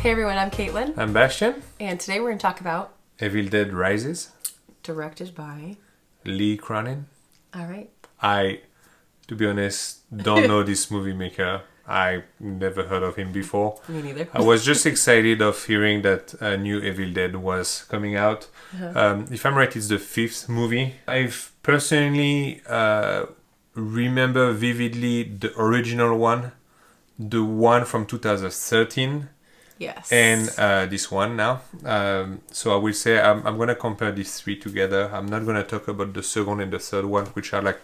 Hey everyone, I'm Caitlin. I'm Bastian. And today we're going to talk about Evil Dead Rises. directed by Lee Cronin. Alright. I, to be honest, don't know this movie maker. I never heard of him before. Me neither. I was just excited of hearing that a new Evil Dead was coming out. If I'm right, it's the 5th movie. I've personally remember vividly the original one, the one from 2013. Yes. And this one now. So I will say I'm going to compare these three together. I'm not going to talk about the second and the third one, which are like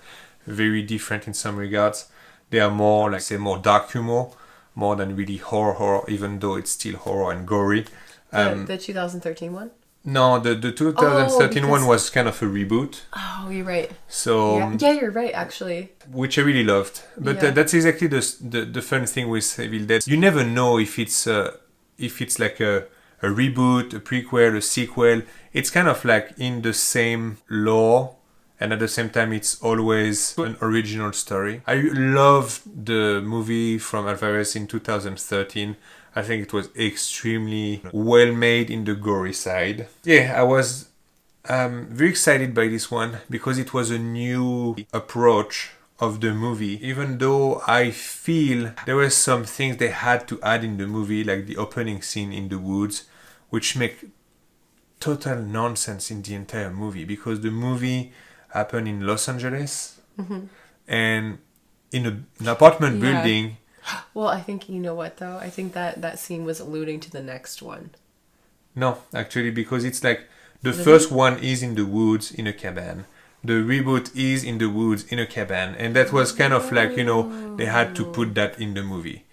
very different in some regards. They are more, like say, more dark humor, more than really horror, even though it's still horror and gory. The 2013 one? No, the 2013 one was kind of a reboot. Oh, you're right. So yeah, you're right, actually. which I really loved. But that's exactly the fun thing with Evil Dead. You never know if it's like a reboot, a prequel, a sequel. It's kind of like in the same lore, and at the same time it's always an original story. I loved the movie from Alvarez in 2013. I think it was extremely well made in the gory side. Yeah, I was very excited by this one because it was a new approach of the movie, even though I feel there were some things they had to add in the movie, like the opening scene in the woods, which make total nonsense in the entire movie, because the movie happened in Los Angeles and in an apartment building. Well, I think, you know what, though? I think that scene was alluding to the next one. No, actually, because it's like the first one is in the woods in a cabin. The reboot is in the woods in a cabin, and that was kind of like, they had to put that in the movie.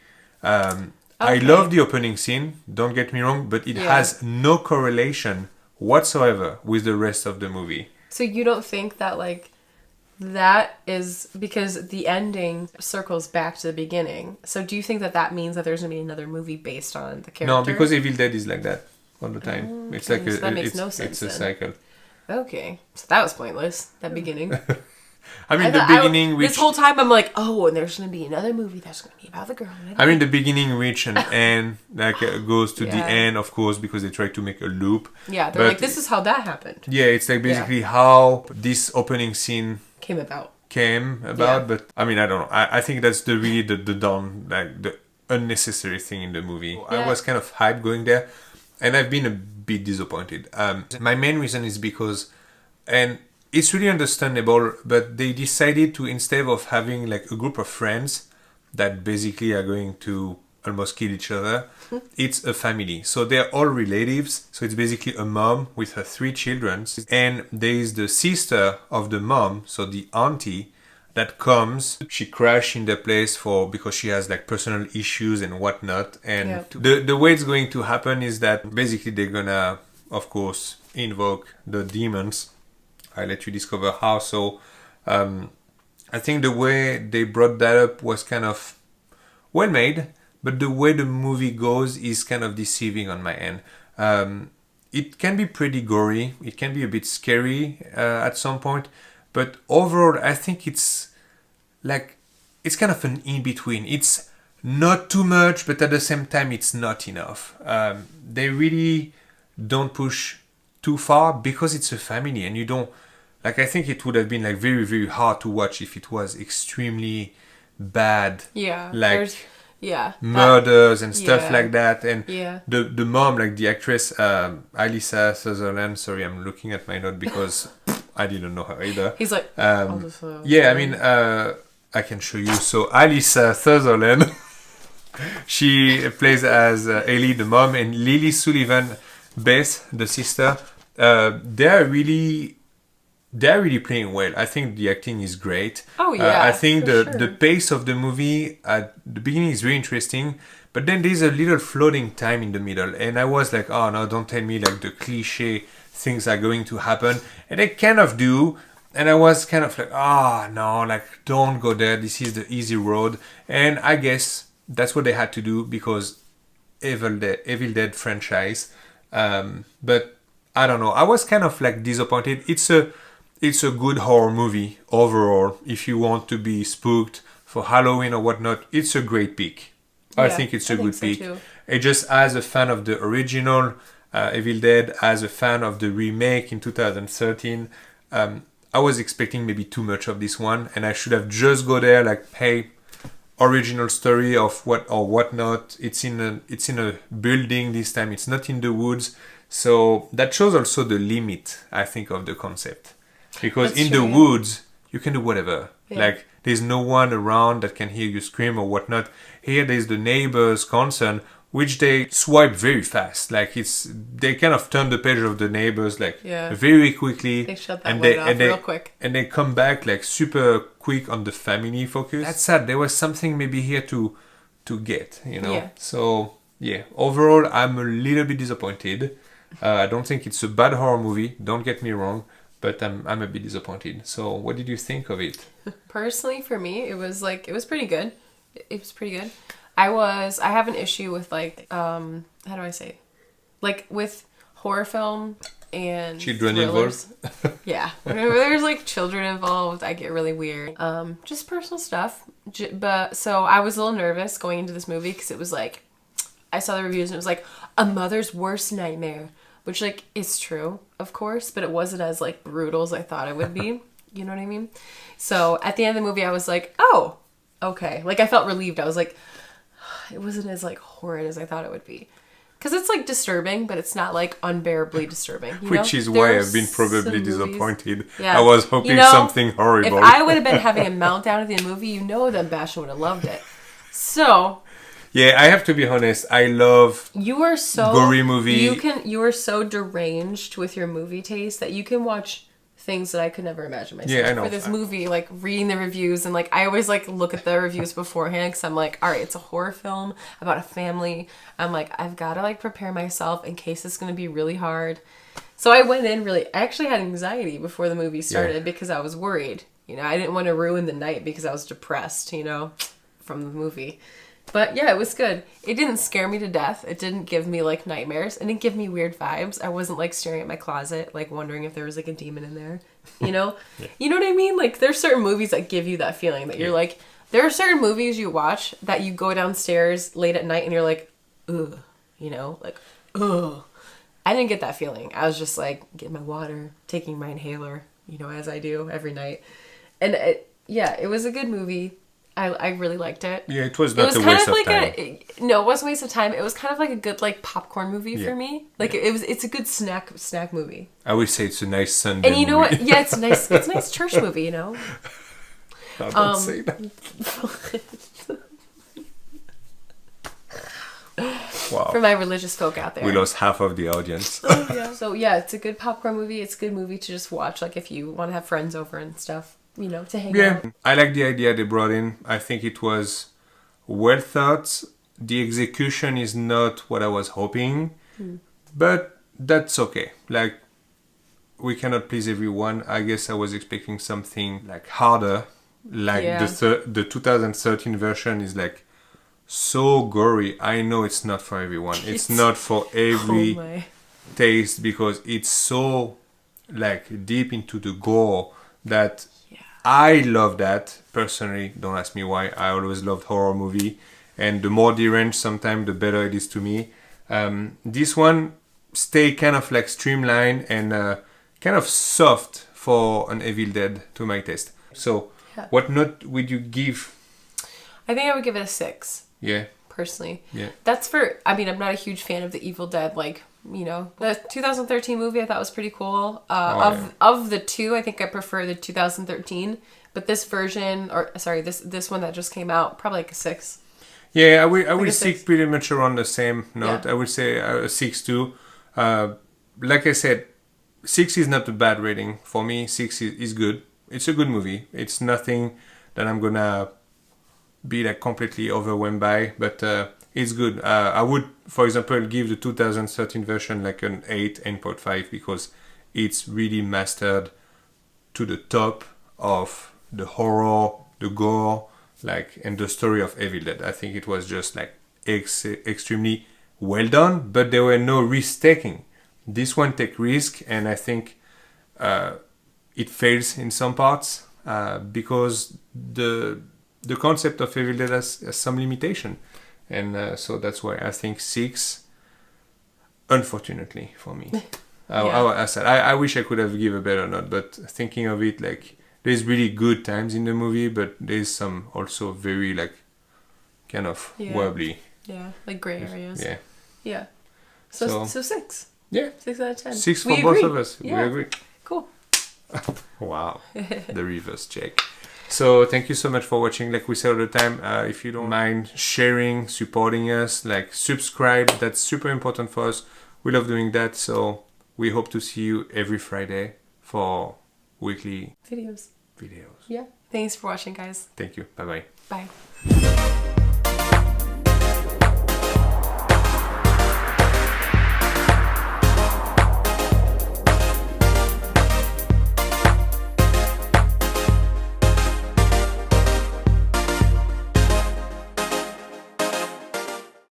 I love the opening scene, don't get me wrong, but it has no correlation whatsoever with the rest of the movie. So you don't think that, like, that is because the ending circles back to the beginning. So do you think that means that there's going to be another movie based on the character? No, because Evil Dead is like that all the time. Okay, It's like so that makes no sense it's a then. cycle. Okay. So that was pointless, that beginning. I mean, the beginning this whole time I'm like, oh, and there's going to be another movie that's going to be about the girl. I mean, the beginning reach an end, like goes to the end, of course, because they try to make a loop. Yeah, they're like, this is how that happened. Yeah, it's like basically how this opening scene came about. But I mean, I don't know. I think that's the the unnecessary thing in the movie. I was kind of hyped going there, and I've been a bit disappointed. My main reason is because, and it's really understandable, but they decided to, instead of having like a group of friends that basically are going to almost kill each other, it's a family. So they're all relatives. So it's basically a mom with her 3 children. And there is the sister of the mom, so the auntie, that comes. She crashed in the place because she has like personal issues and whatnot. And the way it's going to happen is that basically they're gonna, of course, invoke the demons. I'll let you discover how. So I think the way they brought that up was kind of well made, but the way the movie goes is kind of deceiving on my end. It can be pretty gory. It can be a bit scary at some point. But overall, I think it's kind of an in-between. It's not too much, but at the same time, it's not enough. They really don't push too far because it's a family, and you don't... Like, I think it would have been like very, very hard to watch if it was extremely bad. Yeah. Like... murders and stuff like that, and the mom, like the actress Alyssa Sutherland. Sorry, I'm looking at my note because I didn't know her either. He's like, I mean, I can show you. So Alyssa Sutherland, she plays as Ellie, the mom, and Lily Sullivan, Beth, the sister. They're really playing well. I think the acting is great. Oh yeah. I think the pace of the movie at the beginning is very interesting, but then there's a little floating time in the middle, and I was like, oh no, don't tell me like the cliche things are going to happen, and they kind of do, and I was kind of like, no, like don't go there. This is the easy road, and I guess that's what they had to do because Evil Dead franchise. But I don't know. I was kind of like disappointed. It's a good horror movie overall. If you want to be spooked for Halloween or whatnot, it's a great pick. I think it's a good pick. It just, as a fan of the original Evil Dead, as a fan of the remake in 2013, I was expecting maybe too much of this one, and I should have just go there like, hey, original story of what or whatnot. It's in a building this time. It's not in the woods. So that shows also the limit, I think, of the concept. Because That's in true, the yeah. woods, you can do whatever. Yeah. Like, there's no one around that can hear you scream or whatnot. Here, there's the neighbor's concern, which they swipe very fast. Like, they kind of turn the page of the neighbors, like, Yeah. very quickly. They shut that light off real quick. And they come back, like, super quick on the family focus. That's sad. There was something maybe here to get, you know? Yeah. So, yeah. Overall, I'm a little bit disappointed. I don't think it's a bad horror movie. Don't get me wrong. But I'm a bit disappointed. So, what did you think of it? Personally, for me, it was pretty good. It was pretty good. I have an issue with like, how do I say? Like with horror film and Children thrillers. involved? Yeah. Whenever there's like children involved, I get really weird. Just personal stuff. But so I was a little nervous going into this movie because it was like, I saw the reviews and it was like, a mother's worst nightmare. Which, like, is true, of course, but it wasn't as, like, brutal as I thought it would be. You know what I mean? So, at the end of the movie, I was like, oh, okay. Like, I felt relieved. I was like, it wasn't as, like, horrid as I thought it would be. Because it's, like, disturbing, but it's not, like, unbearably disturbing. Which is why I've been probably disappointed. Yeah. I was hoping something horrible. If I would have been having a meltdown at the end of the movie, you know that Bastion would have loved it. So... Yeah, I have to be honest. I love you are so gory movie. You are so deranged with your movie taste that you can watch things that I could never imagine myself. Yeah, I know. For this movie, like reading the reviews and like I always like look at the reviews beforehand because I'm like, all right, it's a horror film about a family. I'm like, I've got to like prepare myself in case it's going to be really hard. So I went in I actually had anxiety before the movie started because I was worried. You know, I didn't want to ruin the night because I was depressed. You know, from the movie. But yeah, it was good. It didn't scare me to death. It didn't give me like nightmares. It didn't give me weird vibes. I wasn't like staring at my closet, like wondering if there was like a demon in there. You know? You know what I mean? Like there's certain movies that give you that feeling that you're like, there are certain movies you watch that you go downstairs late at night and you're like, ugh, you know, like, ugh. I didn't get that feeling. I was just like getting my water, taking my inhaler, you know, as I do every night. And it was a good movie. I really liked it. Yeah, it was not a waste of time. No, it wasn't a waste of time. It was kind of like a good like popcorn movie for me. Like it's a good snack movie. I would say it's a nice Sunday And you know movie. what? Yeah, it's nice. It's a nice church movie, you know. No, don't say that. Wow. For my religious folk out there. We lost half of the audience. So yeah, it's a good popcorn movie. It's a good movie to just watch, like if you want to have friends over and stuff. You know, to hang out. I like the idea they brought in. I think it was well thought. The execution is not what I was hoping, but that's okay. Like, we cannot please everyone. I guess I was expecting something like harder. Like the 2013 version is like so gory. I know it's not for everyone. It's not for every taste because it's so like deep into the gore that I love that personally. Don't ask me why. I always loved horror movie, and the more deranged sometimes the better it is to me. This one stay kind of like streamlined and kind of soft for an Evil Dead to my taste. So what note would you give? I think I would give it a 6. Yeah. Personally. Yeah. That's for, I mean, I'm not a huge fan of the Evil Dead, like, you know. The 2013 movie I thought was pretty cool. Of the two, I think I prefer the 2013. But this version, this one that just came out, probably like a 6. Yeah, I will stick pretty much around the same note. I would say a 6 too. Like I said, 6 is not a bad rating. For me, 6 is good. It's a good movie. It's nothing that I'm gonna be like completely overwhelmed by, but it's good. I would, for example, give the 2013 version like an 8.5 because it's really mastered to the top of the horror, the gore, like, and the story of Evil Dead. I think it was just like extremely well done, but there were no risk taking. This one take risk, and I think it fails in some parts because the concept of Evil Dead has some limitation. And so that's why I think 6, unfortunately for me. I said I wish I could have given a better note, but thinking of it, like, there's really good times in the movie, but there's some also very like kind of wobbly. Yeah, like gray areas. Yeah. Yeah. So 6. Yeah. 6 out of 10. 6 for both of us. Yeah. We agree. Cool. Wow. The reverse check. So thank you so much for watching. Like we say all the time, if you don't mind sharing, supporting us, like subscribe, that's super important for us. We love doing that. So we hope to see you every Friday for weekly videos. videos. Yeah. Thanks for watching, guys. Thank you. Bye-bye. Bye.